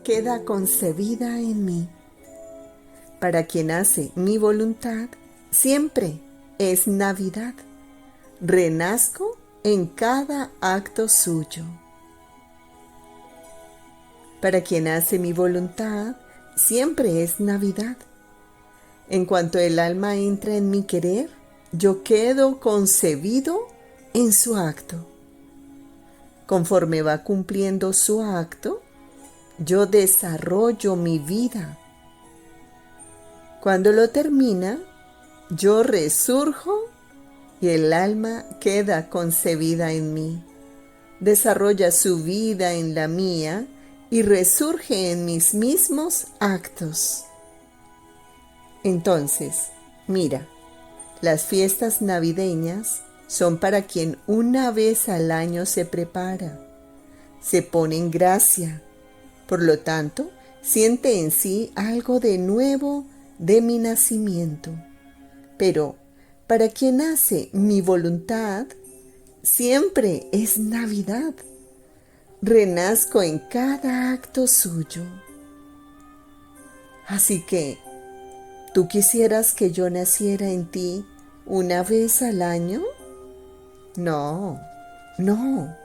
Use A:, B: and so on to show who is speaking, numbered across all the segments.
A: queda concebida en mí. Para quien hace mi voluntad, siempre es Navidad. Renazco en cada acto suyo. Para quien hace mi voluntad, siempre es Navidad. En cuanto el alma entra en mi querer, yo quedo concebido en su acto. Conforme va cumpliendo su acto, yo desarrollo mi vida. Cuando lo termina, yo resurjo y el alma queda concebida en mí. Desarrolla su vida en la mía y resurge en mis mismos actos. Entonces, mira, las fiestas navideñas son para quien una vez al año se prepara, se pone en gracia. Por lo tanto, siente en sí algo de nuevo de mi nacimiento. Pero para quien hace mi voluntad, siempre es Navidad. Renazco en cada acto suyo. Así que, ¿tú quisieras que yo naciera en ti una vez al año? No, no.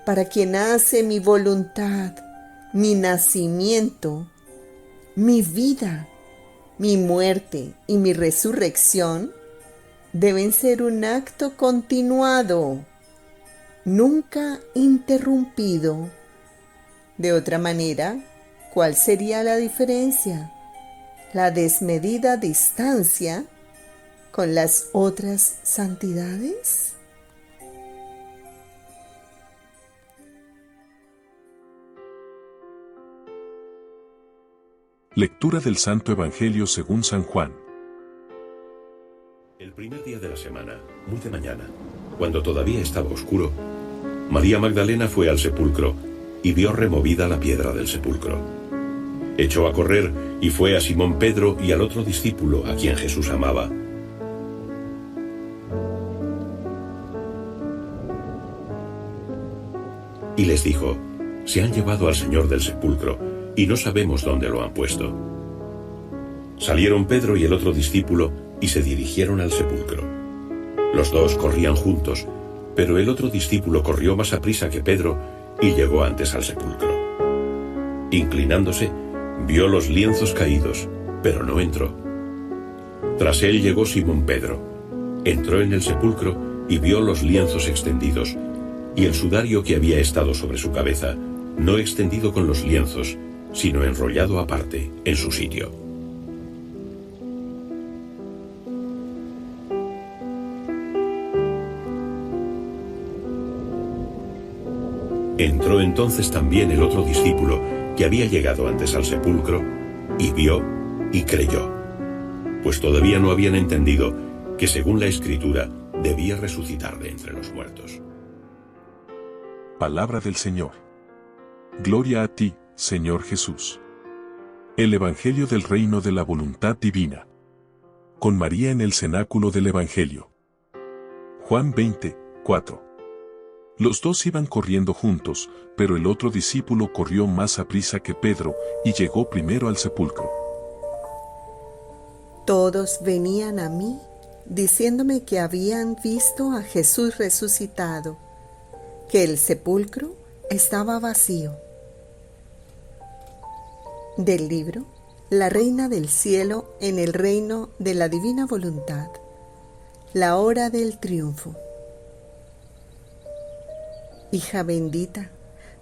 A: Para quien hace mi voluntad, mi nacimiento, mi vida, mi muerte y mi resurrección deben ser un acto continuado, nunca interrumpido. De otra manera, ¿cuál sería la diferencia? La desmedida distancia con las otras santidades.
B: Lectura del Santo Evangelio según San Juan.
C: El primer día de la semana, muy de mañana, cuando todavía estaba oscuro, María Magdalena fue al sepulcro y vio removida la piedra del sepulcro. Echó a correr y fue a Simón Pedro y al otro discípulo a quien Jesús amaba. Y les dijo: se han llevado al Señor del sepulcro y no sabemos dónde lo han puesto. Salieron Pedro y el otro discípulo y se dirigieron al sepulcro. Los dos corrían juntos, pero el otro discípulo corrió más aprisa que Pedro y llegó antes al sepulcro. Inclinándose, vio los lienzos caídos, pero no entró. Tras él llegó Simón Pedro. Entró en el sepulcro y vio los lienzos extendidos, y el sudario que había estado sobre su cabeza, no extendido con los lienzos, sino enrollado aparte, en su sitio. Entró entonces también el otro discípulo, que había llegado antes al sepulcro, y vio y creyó, pues todavía no habían entendido que según la Escritura debía resucitar de entre los muertos.
B: Palabra del Señor. Gloria a ti, Señor Jesús. El Evangelio del Reino de la Voluntad Divina. Con María en el cenáculo del Evangelio. Juan 20, 4. Los dos iban corriendo juntos, pero el otro discípulo corrió más aprisa que Pedro y llegó primero al sepulcro.
A: Todos venían a mí diciéndome que habían visto a Jesús resucitado, que el sepulcro estaba vacío. Del libro La Reina del Cielo en el Reino de la Divina Voluntad. La hora del triunfo. Hija bendita,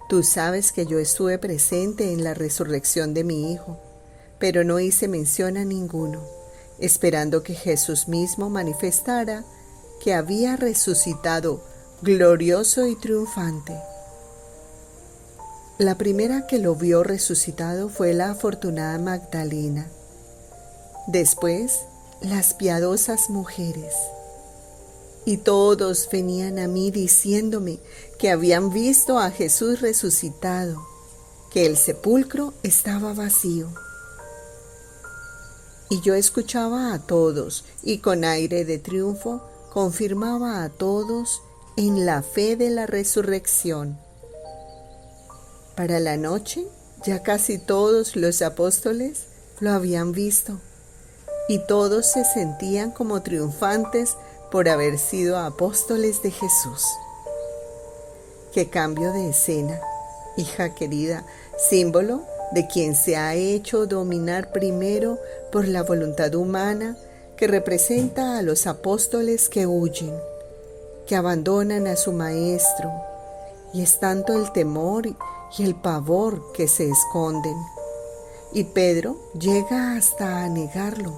A: tú sabes que yo estuve presente en la resurrección de mi Hijo, pero no hice mención a ninguno, esperando que Jesús mismo manifestara que había resucitado glorioso y triunfante. La primera que lo vio resucitado fue la afortunada Magdalena. Después, las piadosas mujeres. Y todos venían a mí diciéndome que habían visto a Jesús resucitado, que el sepulcro estaba vacío. Y yo escuchaba a todos y con aire de triunfo confirmaba a todos en la fe de la resurrección. Para la noche Ya casi todos los apóstoles lo habían visto y todos se sentían como triunfantes por haber sido apóstoles de Jesús. ¡Qué cambio de escena, hija querida, símbolo de quien se ha hecho dominar primero por la voluntad humana, que representa a los apóstoles que huyen, que abandonan a su maestro, y es tanto el temor y el pavor que se esconden. Y Pedro llega hasta a negarlo.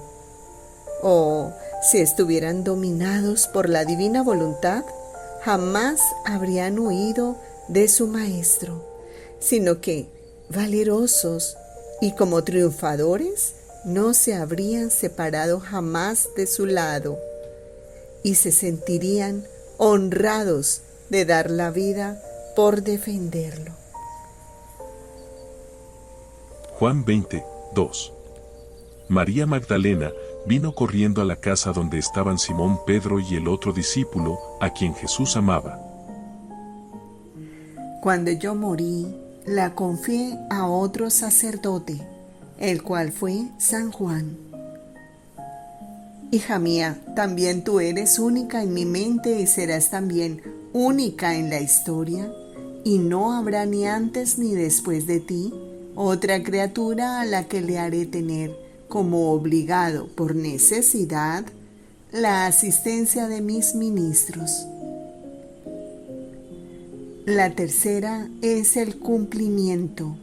A: Oh, si estuvieran dominados por la divina voluntad, jamás habrían huido de su maestro, sino que, valerosos y como triunfadores, no se habrían separado jamás de su lado y se sentirían honrados de dar la vida por defenderlo.
B: Juan 20, 2. María Magdalena vino corriendo a la casa donde estaban Simón Pedro y el otro discípulo, a quien Jesús amaba.
A: Cuando yo morí, la confié a otro sacerdote, el cual fue San Juan. Hija mía, también tú eres única en mi mente y serás también única en la historia, y no habrá ni antes ni después de ti otra criatura a la que le haré tener como obligado por necesidad la asistencia de mis ministros. La tercera es el cumplimiento,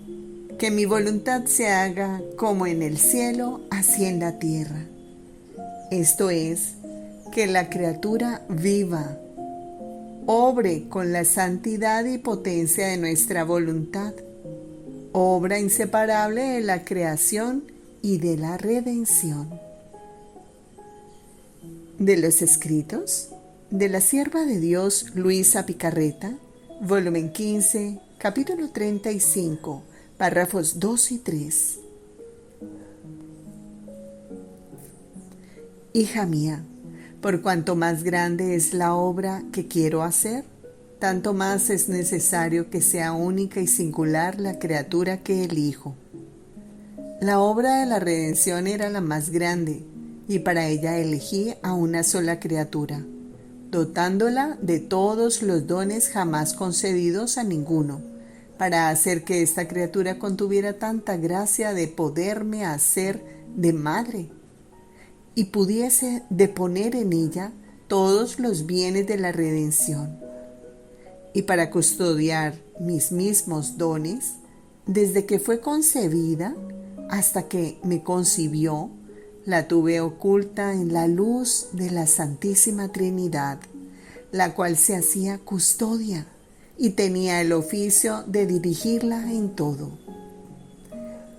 A: que mi voluntad se haga como en el cielo, así en la tierra. Esto es, que la criatura viva, obre con la santidad y potencia de nuestra voluntad, obra inseparable de la creación y de la redención. De los escritos de la sierva de Dios Luisa Picarreta, volumen 15, capítulo 35, párrafos 2 y 3. Hija mía, por cuanto más grande es la obra que quiero hacer, tanto más es necesario que sea única y singular la criatura que elijo. La obra de la redención era la más grande, y para ella elegí a una sola criatura, dotándola de todos los dones jamás concedidos a ninguno, para hacer que esta criatura contuviera tanta gracia de poderme hacer de madre, y pudiese deponer en ella todos los bienes de la redención. Y para custodiar mis mismos dones, desde que fue concebida hasta que me concibió, la tuve oculta en la luz de la Santísima Trinidad, la cual se hacía custodia y tenía el oficio de dirigirla en todo.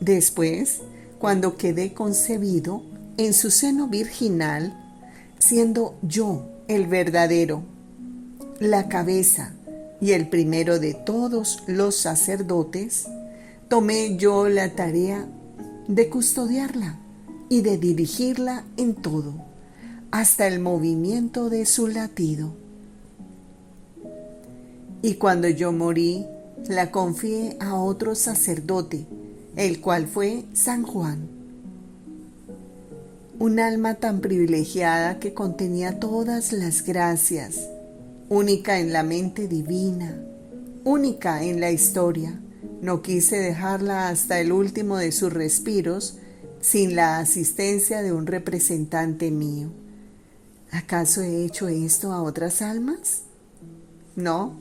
A: Después, cuando quedé concebido en su seno virginal, siendo yo el verdadero, la cabeza y el primero de todos los sacerdotes, tomé yo la tarea de custodiarla y de dirigirla en todo, hasta el movimiento de su latido. Y cuando yo morí, la confié a otro sacerdote, el cual fue San Juan. Un alma tan privilegiada que contenía todas las gracias, única en la mente divina, única en la historia. No quise dejarla hasta el último de sus respiros sin la asistencia de un representante mío. ¿Acaso he hecho esto a otras almas? No,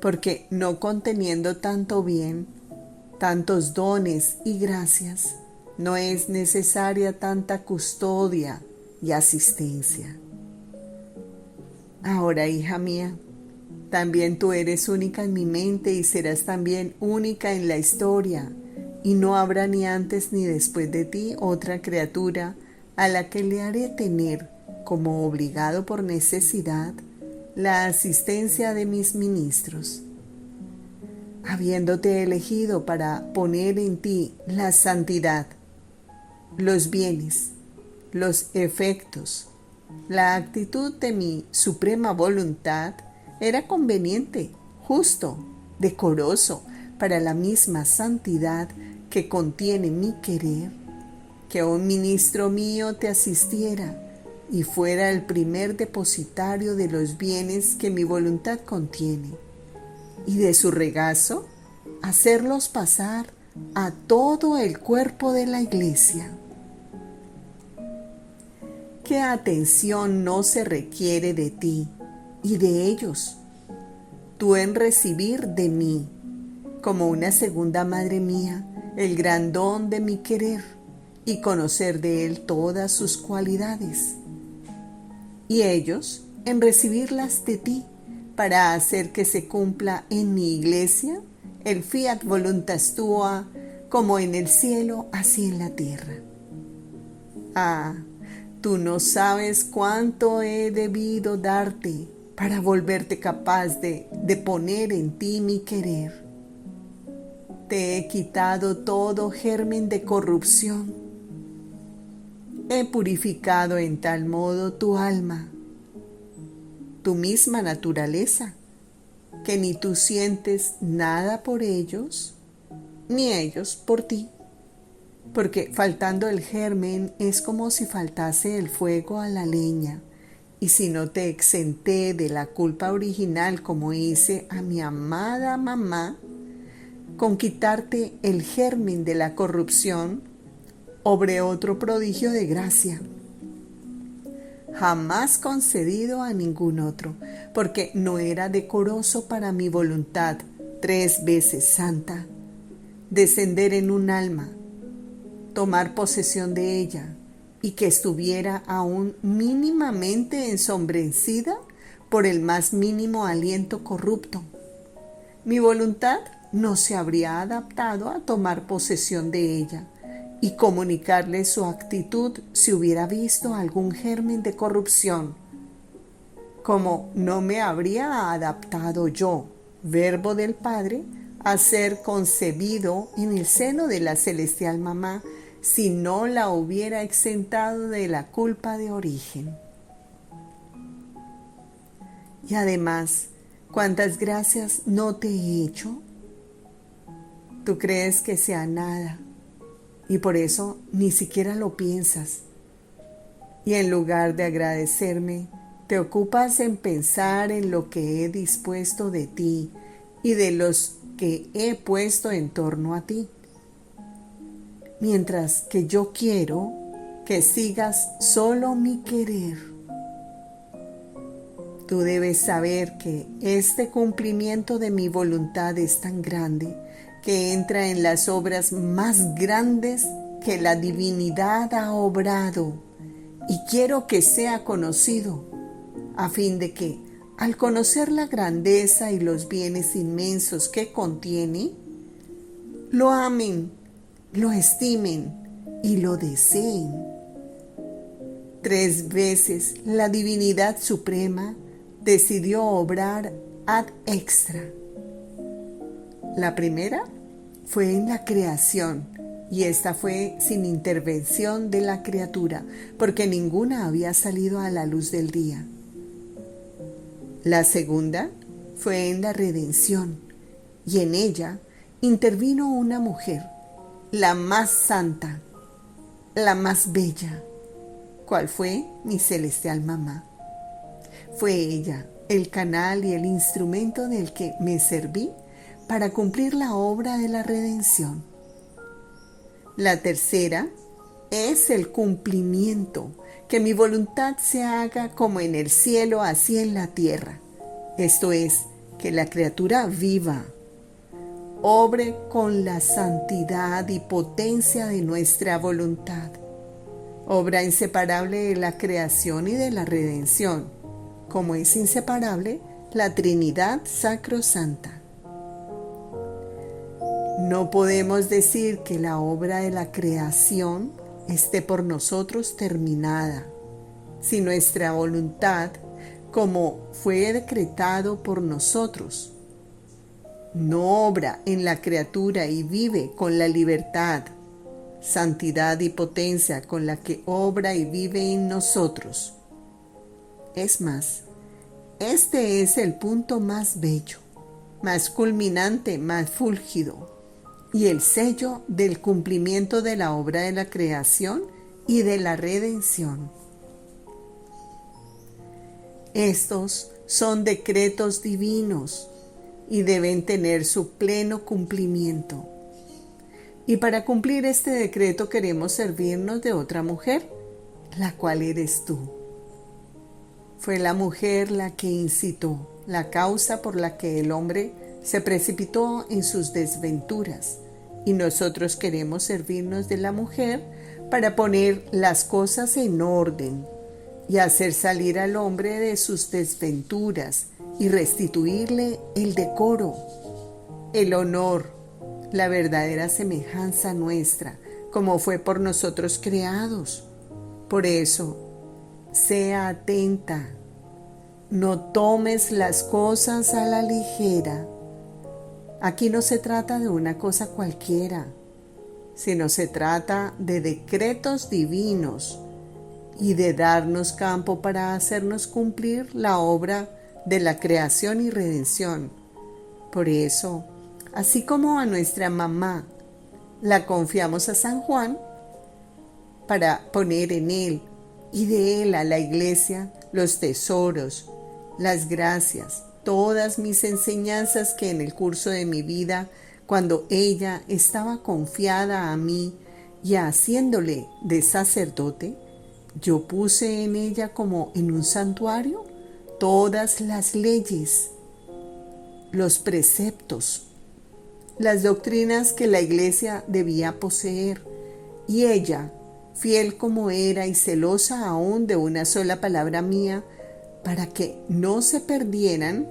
A: porque no conteniendo tanto bien, tantos dones y gracias, no es necesaria tanta custodia y asistencia. Ahora, hija mía, también tú eres única en mi mente y serás también única en la historia, y no habrá ni antes ni después de ti otra criatura a la que le haré tener, como obligado por necesidad, la asistencia de mis ministros. Habiéndote elegido para poner en ti la santidad, los bienes, los efectos, la actitud de mi suprema voluntad, era conveniente, justo, decoroso para la misma santidad que contiene mi querer, que un ministro mío te asistiera y fuera el primer depositario de los bienes que mi voluntad contiene, y de su regazo hacerlos pasar a todo el cuerpo de la iglesia. ¿Qué atención no se requiere de ti y de ellos? Tú en recibir de mí, como una segunda madre mía, el gran don de mi querer y conocer de él todas sus cualidades. Y ellos en recibirlas de ti, para hacer que se cumpla en mi iglesia el fiat voluntas tua, como en el cielo, así en la tierra. Ah, tú no sabes cuánto he debido darte para volverte capaz de poner en ti mi querer. Te he quitado todo germen de corrupción. He purificado en tal modo tu alma, tu misma naturaleza, que ni tú sientes nada por ellos, ni ellos por ti. Porque faltando el germen es como si faltase el fuego a la leña, y si no te exenté de la culpa original como hice a mi amada mamá, con quitarte el germen de la corrupción, obré otro prodigio de gracia, jamás concedido a ningún otro, porque no era decoroso para mi voluntad, 3 veces santa, descender en un alma, tomar posesión de ella, y que estuviera aún mínimamente ensombrecida por el más mínimo aliento corrupto. Mi voluntad no se habría adaptado a tomar posesión de ella y comunicarle su actitud si hubiera visto algún germen de corrupción, como no me habría adaptado yo, verbo del Padre, a ser concebido en el seno de la celestial mamá, si no la hubiera exentado de la culpa de origen. Y además, ¿cuántas gracias no te he hecho? Tú crees que sea nada, y por eso ni siquiera lo piensas. Y en lugar de agradecerme, te ocupas en pensar en lo que he dispuesto de ti y de los que he puesto en torno a ti. Mientras que yo quiero que sigas solo mi querer. Tú debes saber que este cumplimiento de mi voluntad es tan grande que entra en las obras más grandes que la divinidad ha obrado, y quiero que sea conocido, a fin de que, al conocer la grandeza y los bienes inmensos que contiene, lo amen, lo estimen y lo deseen. 3 veces la divinidad suprema decidió obrar ad extra. La primera fue en la creación, y esta fue sin intervención de la criatura, porque ninguna había salido a la luz del día. La segunda fue en la redención, y en ella intervino una mujer, la más santa, la más bella, cual fue mi celestial mamá. Fue ella el canal y el instrumento del que me serví para cumplir la obra de la redención. La tercera es el cumplimiento, que mi voluntad se haga como en el cielo, así en la tierra. Esto es, que la criatura viva, obre con la santidad y potencia de nuestra voluntad, obra inseparable de la creación y de la redención, como es inseparable la Trinidad sacrosanta. No podemos decir que la obra de la creación esté por nosotros terminada, si nuestra voluntad, como fue decretado por nosotros, no obra en la criatura y vive con la libertad, santidad y potencia con la que obra y vive en nosotros. Es más, este es el punto más bello, más culminante, más fúlgido, y el sello del cumplimiento de la obra de la creación y de la redención. Estos son decretos divinos y deben tener su pleno cumplimiento. Y para cumplir este decreto queremos servirnos de otra mujer, la cual eres tú. Fue la mujer la que incitó, la causa por la que el hombre se precipitó en sus desventuras, y nosotros queremos servirnos de la mujer para poner las cosas en orden y hacer salir al hombre de sus desventuras y restituirle el decoro, el honor, la verdadera semejanza nuestra, como fue por nosotros creados. Por eso, sea atenta, no tomes las cosas a la ligera. Aquí no se trata de una cosa cualquiera, sino se trata de decretos divinos y de darnos campo para hacernos cumplir la obra de la creación y redención. Por eso, así como a nuestra mamá la confiamos a San Juan para poner en él y de él a la iglesia los tesoros, las gracias, todas mis enseñanzas que en el curso de mi vida, cuando ella estaba confiada a mí y haciéndole de sacerdote, yo puse en ella como en un santuario todas las leyes, los preceptos, las doctrinas que la iglesia debía poseer, y ella, fiel como era y celosa aún de una sola palabra mía, para que no se perdieran,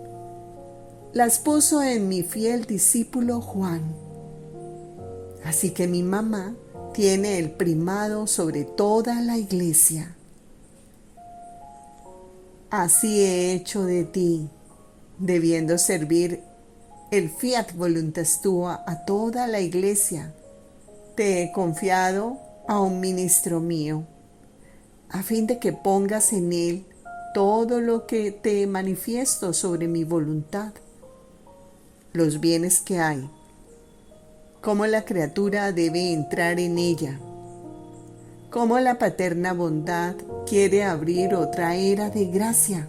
A: las puso en mi fiel discípulo Juan. Así que mi mamá tiene el primado sobre toda la iglesia. Así he hecho de ti, debiendo servir el fiat voluntas tua a toda la iglesia. Te he confiado a un ministro mío, a fin de que pongas en él todo lo que te manifiesto sobre mi voluntad, los bienes que hay, cómo la criatura debe entrar en ella, cómo la paterna bondad quiere abrir otra era de gracia,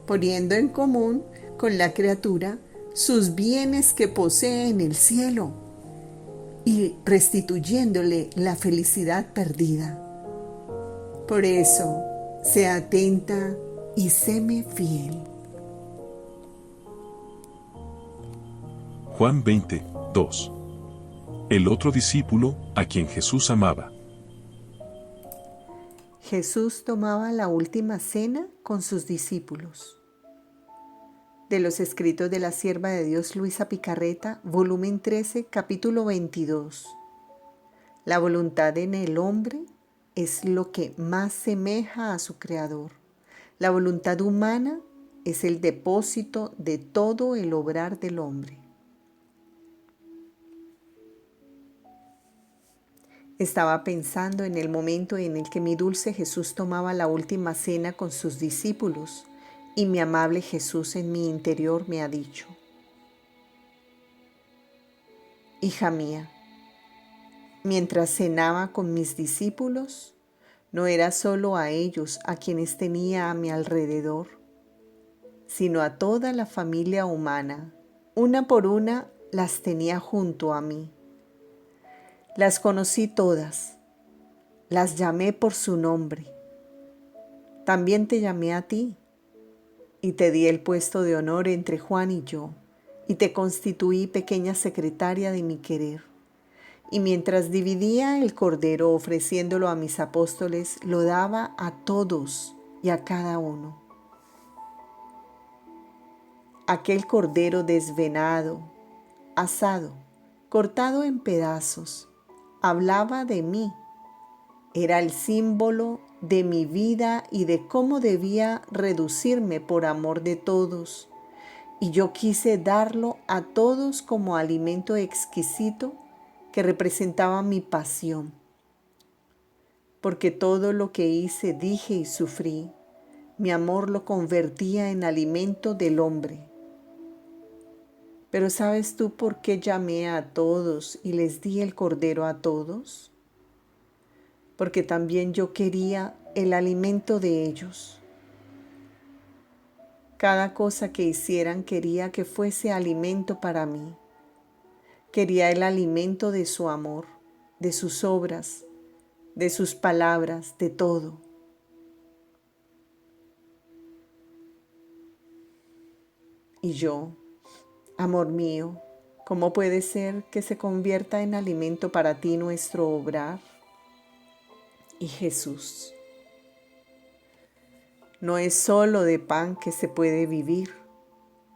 A: poniendo en común con la criatura sus bienes que posee en el cielo y restituyéndole la felicidad perdida. Por eso, sea atenta y séme fiel.
B: Juan 20, 2. El otro discípulo, a quien Jesús amaba.
A: Jesús tomaba la última cena con sus discípulos. De los escritos de la sierva de Dios Luisa Picarreta, volumen 13, capítulo 22. La voluntad en el hombre es lo que más semeja a su Creador. La voluntad humana es el depósito de todo el obrar del hombre. Estaba pensando en el momento en el que mi dulce Jesús tomaba la última cena con sus discípulos y mi amable Jesús en mi interior me ha dicho: hija mía, mientras cenaba con mis discípulos, no era solo a ellos a quienes tenía a mi alrededor, sino a toda la familia humana. Una por una las tenía junto a mí. Las conocí todas, las llamé por su nombre. También te llamé a ti y te di el puesto de honor entre Juan y yo, y te constituí pequeña secretaria de mi querer. Y mientras dividía el cordero ofreciéndolo a mis apóstoles, lo daba a todos y a cada uno. Aquel cordero desvenado, asado, cortado en pedazos, hablaba de mí. Era el símbolo de mi vida y de cómo debía reducirme por amor de todos. Y yo quise darlo a todos como alimento exquisito que representaba mi pasión. Porque todo lo que hice, dije y sufrí, mi amor lo convertía en alimento del hombre. Pero ¿sabes tú por qué llamé a todos y les di el cordero a todos? Porque también yo quería el alimento de ellos. Cada cosa que hicieran quería que fuese alimento para mí. Quería el alimento de su amor, de sus obras, de sus palabras, de todo. Y yo, amor mío, ¿cómo puede ser que se convierta en alimento para ti nuestro obrar? Y Jesús, no es solo de pan que se puede vivir,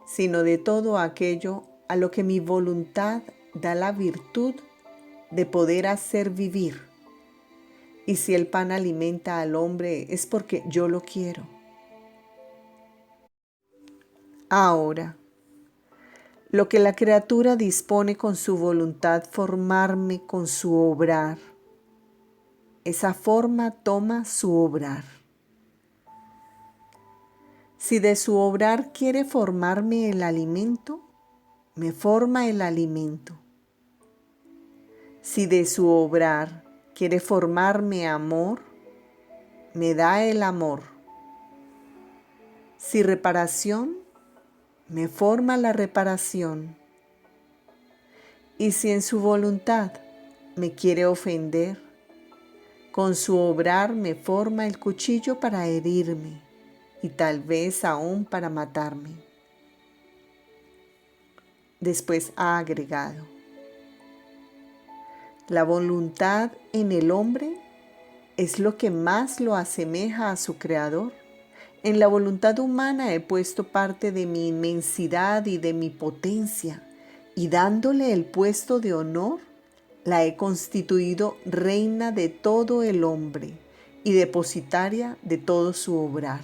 A: sino de todo aquello a lo que mi voluntad da la virtud de poder hacer vivir. Y si el pan alimenta al hombre es porque yo lo quiero. Ahora, lo que la criatura dispone con su voluntad formarme con su obrar, esa forma toma su obrar. Si de su obrar quiere formarme el alimento, me forma el alimento. Si de su obrar quiere formarme amor, me da el amor. Si reparación, me forma la reparación. Y si en su voluntad me quiere ofender, con su obrar me forma el cuchillo para herirme y tal vez aún para matarme. Después ha agregado: la voluntad en el hombre es lo que más lo asemeja a su Creador. En la voluntad humana he puesto parte de mi inmensidad y de mi potencia, y dándole el puesto de honor, la he constituido reina de todo el hombre y depositaria de todo su obrar.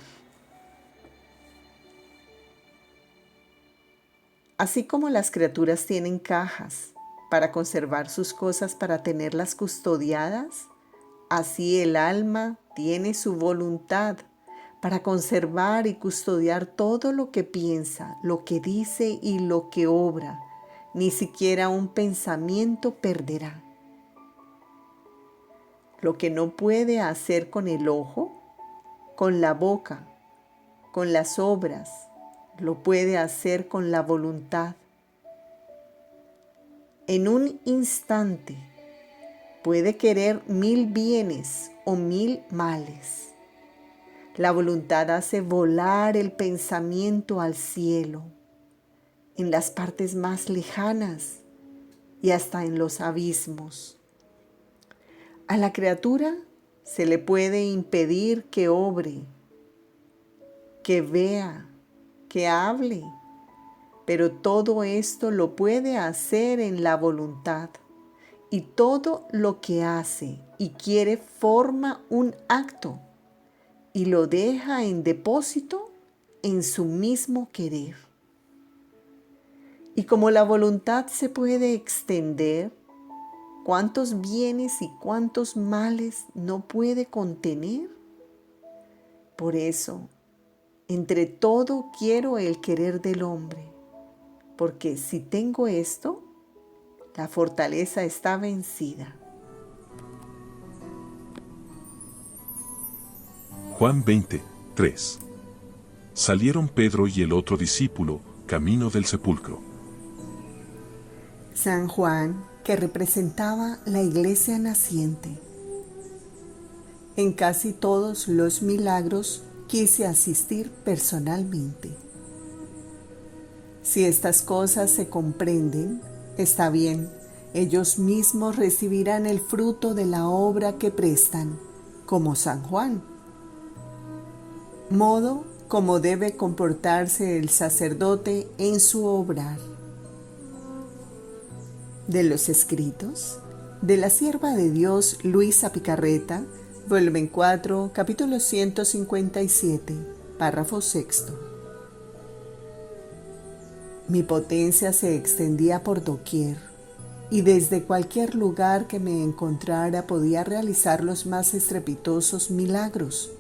A: Así como las criaturas tienen cajas para conservar sus cosas para tenerlas custodiadas, así el alma tiene su voluntad para conservar y custodiar todo lo que piensa, lo que dice y lo que obra. Ni siquiera un pensamiento perderá. Lo que no puede hacer con el ojo, con la boca, con las obras, lo puede hacer con la voluntad. En un instante puede querer 1000 bienes o 1000 males. La voluntad hace volar el pensamiento al cielo, en las partes más lejanas y hasta en los abismos. A la criatura se le puede impedir que obre, que vea, que hable, pero todo esto lo puede hacer en la voluntad, y todo lo que hace y quiere forma un acto y lo deja en depósito en su mismo querer. Y como la voluntad se puede extender, ¿cuántos bienes y cuántos males no puede contener? Por eso, entre todo quiero el querer del hombre, porque si tengo esto, la fortaleza está vencida.
B: Juan 20, 3. Salieron Pedro y el otro discípulo, camino del sepulcro.
A: San Juan, que representaba la iglesia naciente. En casi todos los milagros quise asistir personalmente. Si estas cosas se comprenden, está bien, ellos mismos recibirán el fruto de la obra que prestan, como San Juan. Modo como debe comportarse el sacerdote en su obrar. De los escritos de la sierva de Dios Luisa Picarreta, volumen 4, capítulo 157, párrafo 6. Mi potencia se extendía por doquier, y desde cualquier lugar que me encontrara podía realizar los más estrepitosos milagros.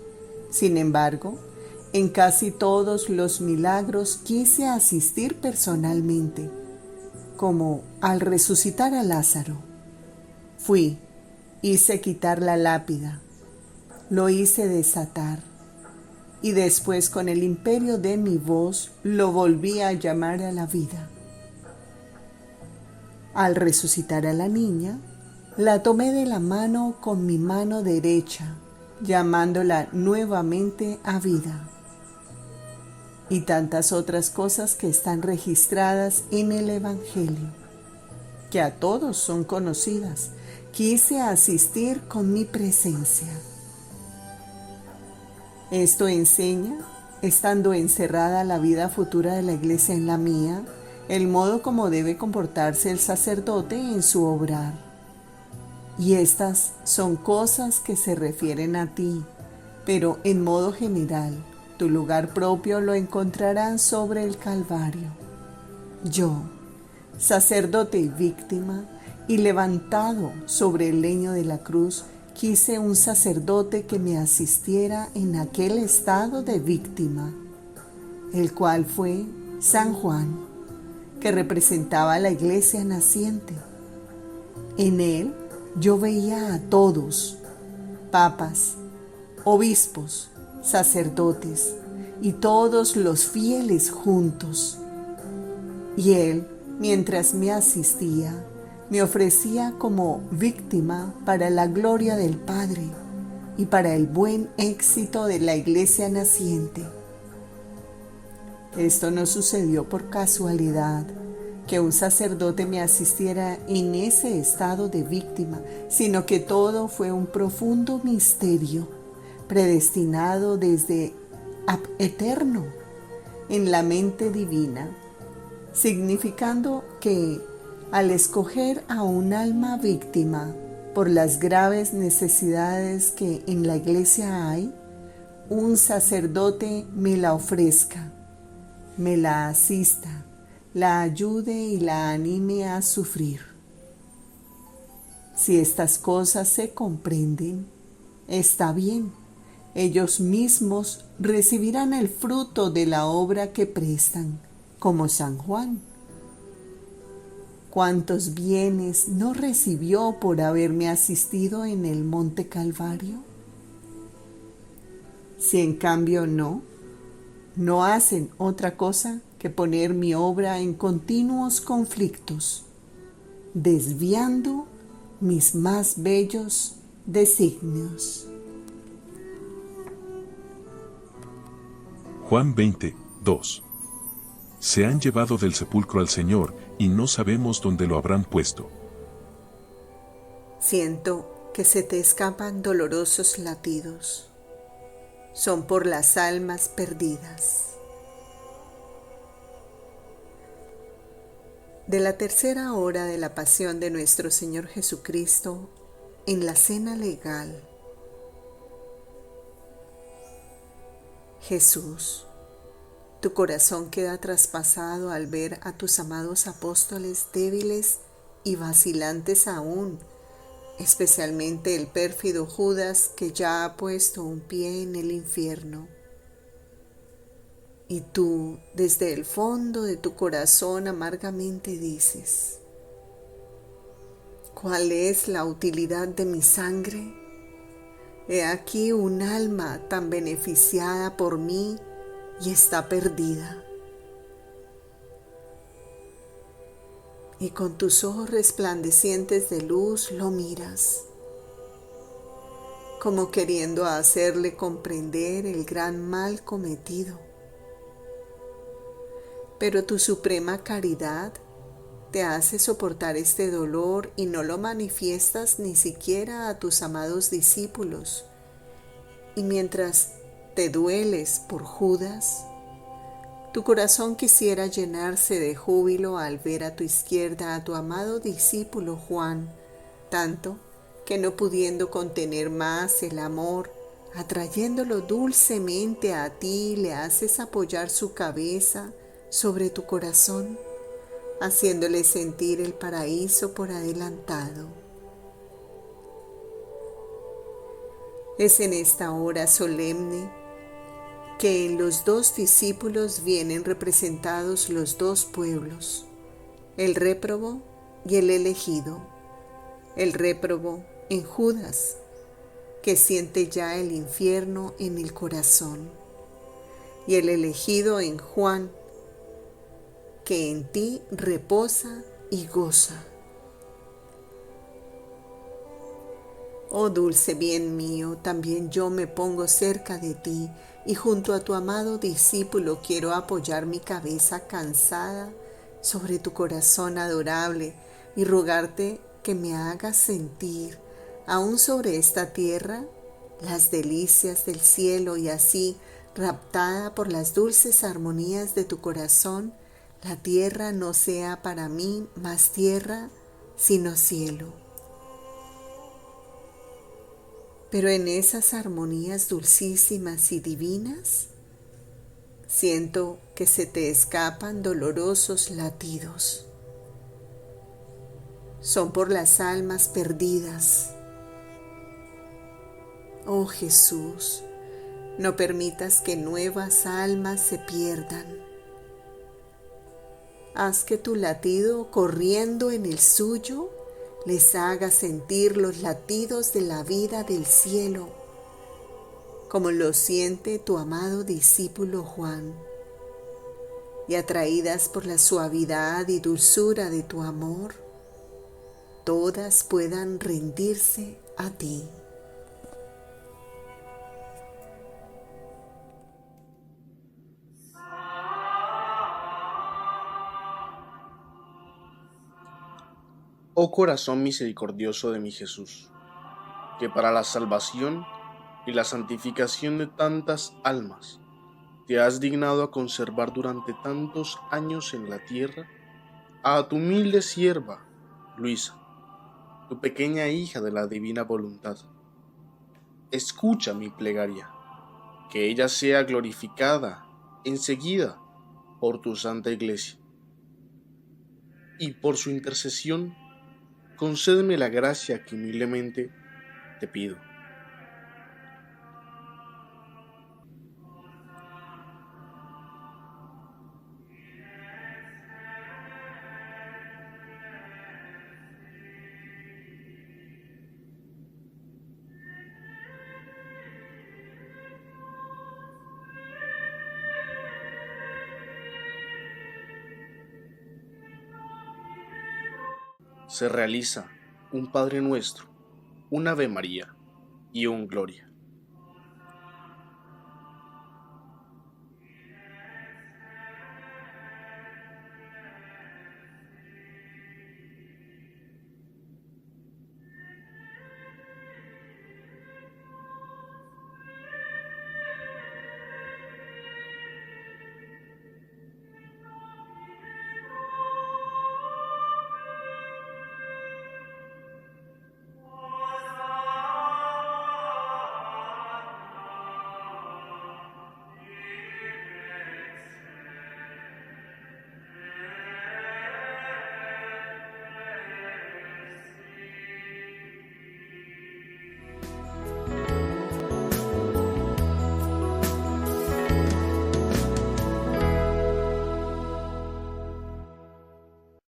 A: Sin embargo, en casi todos los milagros quise asistir personalmente, como al resucitar a Lázaro. Fui, hice quitar la lápida, lo hice desatar, y después con el imperio de mi voz lo volví a llamar a la vida. Al resucitar a la niña, la tomé de la mano con mi mano derecha, llamándola nuevamente a vida. Y tantas otras cosas que están registradas en el Evangelio, que a todos son conocidas, quise asistir con mi presencia. Esto enseña, estando encerrada la vida futura de la Iglesia en la mía, el modo como debe comportarse el sacerdote en su obrar. Y estas son cosas que se refieren a ti, pero en modo general, tu lugar propio lo encontrarán sobre el Calvario. Yo, sacerdote y víctima, y levantado sobre el leño de la cruz, quise un sacerdote que me asistiera en aquel estado de víctima, el cual fue San Juan, que representaba a la iglesia naciente. En él yo veía a todos, papas, obispos, sacerdotes y todos los fieles juntos. Y él, mientras me asistía, me ofrecía como víctima para la gloria del Padre y para el buen éxito de la iglesia naciente. Esto no sucedió por casualidad, que un sacerdote me asistiera en ese estado de víctima, sino que todo fue un profundo misterio, predestinado desde eterno en la mente divina, significando que al escoger a un alma víctima por las graves necesidades que en la iglesia hay, un sacerdote me la ofrezca, me la asista, la ayude y la anime a sufrir. Si estas cosas se comprenden, está bien. Ellos mismos recibirán el fruto de la obra que prestan, como San Juan. ¿Cuántos bienes no recibió por haberme asistido en el Monte Calvario? Si en cambio no hacen otra cosa que poner mi obra en continuos conflictos, desviando mis más bellos designios.
B: Juan 20, 2. Se han llevado del sepulcro al Señor y no sabemos dónde lo habrán puesto.
A: Siento que se te escapan dolorosos latidos. Son por las almas perdidas. De la tercera hora de la pasión de nuestro Señor Jesucristo en la cena legal. Jesús, tu corazón queda traspasado al ver a tus amados apóstoles débiles y vacilantes aún, especialmente el pérfido Judas que ya ha puesto un pie en el infierno. Y tú, desde el fondo de tu corazón amargamente dices: ¿cuál es la utilidad de mi sangre? He aquí un alma tan beneficiada por mí y está perdida. Y con tus ojos resplandecientes de luz lo miras, como queriendo hacerle comprender el gran mal cometido. Pero tu suprema caridad te hace soportar este dolor y no lo manifiestas ni siquiera a tus amados discípulos. Y mientras te dueles por Judas, tu corazón quisiera llenarse de júbilo al ver a tu izquierda a tu amado discípulo Juan, tanto que no pudiendo contener más el amor, atrayéndolo dulcemente a ti, le haces apoyar su cabeza sobre tu corazón, haciéndole sentir el paraíso por adelantado. Es en esta hora solemne que en los dos discípulos vienen representados los dos pueblos, el réprobo y el elegido. El réprobo en Judas, que siente ya el infierno en el corazón, y el elegido en Juan, que en ti reposa y goza. Oh dulce bien mío, también yo me pongo cerca de ti, y junto a tu amado discípulo quiero apoyar mi cabeza cansada sobre tu corazón adorable y rogarte que me hagas sentir, aún sobre esta tierra, las delicias del cielo, y así, raptada por las dulces armonías de tu corazón, la tierra no sea para mí más tierra, sino cielo. Pero en esas armonías dulcísimas y divinas, siento que se te escapan dolorosos latidos. Son por las almas perdidas. Oh Jesús, no permitas que nuevas almas se pierdan. Haz que tu latido, corriendo en el suyo, les haga sentir los latidos de la vida del cielo, como lo siente tu amado discípulo Juan, y atraídas por la suavidad y dulzura de tu amor, todas puedan rendirse a ti.
D: Oh corazón misericordioso de mi Jesús, que para la salvación y la santificación de tantas almas te has dignado a conservar durante tantos años en la tierra a tu humilde sierva, Luisa, tu pequeña hija de la divina voluntad. Escucha mi plegaria, que ella sea glorificada enseguida por tu santa iglesia, y por su intercesión concédeme la gracia que humildemente te pido. Se realiza un Padre Nuestro, un Ave María y un Gloria.